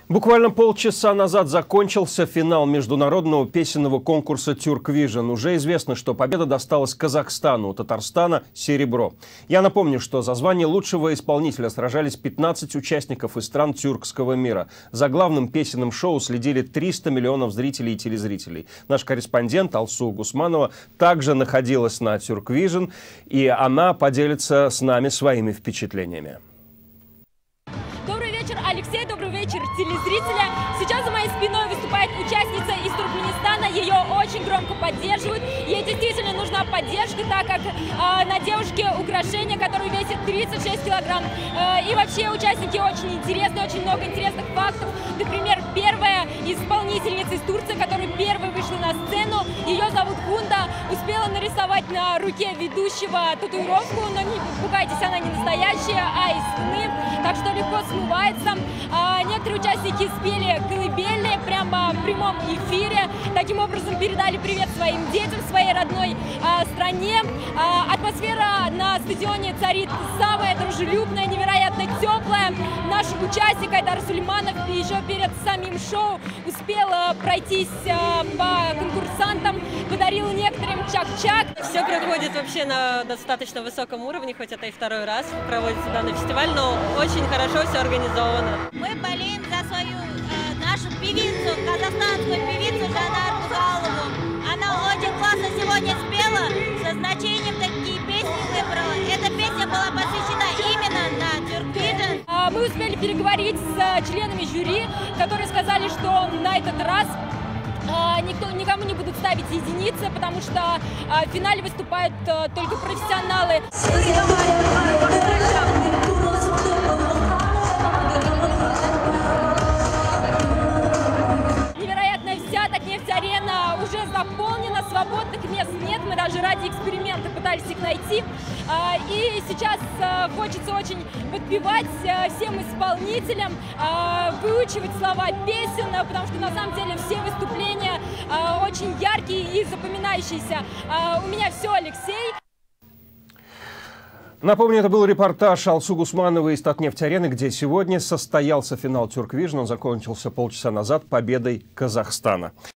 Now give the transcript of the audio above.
Буквально полчаса назад закончился финал международного песенного конкурса «Тюрквижн». Уже известно, что победа досталась Казахстану, у Татарстана – серебро. Я напомню, что за звание лучшего исполнителя сражались 15 участников из стран тюркского мира. За главным песенным шоу следили 300 миллионов зрителей и телезрителей. Наш корреспондент Алсу Гусманова также находилась на «Тюрквижн», и она поделится с нами своими впечатлениями. Алексей, добрый вечер, телезрители. Сейчас за моей спиной выступает участница из Туркменистана. Ее очень громко поддерживают. Ей действительно нужна поддержка, так как на девушке украшение, которое весит 36 килограмм. И вообще участники очень интересные, очень много интересных фактов. Например, первая исполнительница из Турции, которая первой вышла на сцену, ее зовут Гунда, успела нарисовать на руке ведущего татуировку, но не пугайтесь, она не настоящая, а из сны, так что легко смывается. Некоторые участники спели колыбельные прямо в прямом эфире. Таким образом передали привет своим детям, своей родной стране. Атмосфера на стадионе царит самая дружелюбная, невероятно теплая. Наш участник Айдар Сулейманов еще перед самим шоу успел пройтись по конкурсантам, подарил некоторым чак-чак. Все проходит вообще на достаточно высоком уровне, хоть это и второй раз проводится данный фестиваль, но очень хорошо все организовано. Мы болеем за свою нашу певицу, казахстанскую певицу Жанару Галову. Она очень классно сегодня спела, со значением такие песни выбрала. Эта песня была посвящена именно на Тюрквижн. Мы успели переговорить с членами жюри, которые сказали, что на этот раз никому не будут ставить единицы, потому что в финале выступают только профессионалы. Невероятная вся Татнефть-арена уже заполнена, свободных мест нет, мы даже ради эксперимента пытались их найти. И сейчас хочется очень подпевать всем исполнителям, выучивать слова песен, потому что на самом деле все выступления очень яркие и запоминающиеся. У меня все, Алексей. Напомню, это был репортаж Алсу Гусмановой из Татнефть-арены, где сегодня состоялся финал Тюрквижн. Он закончился полчаса назад победой Казахстана.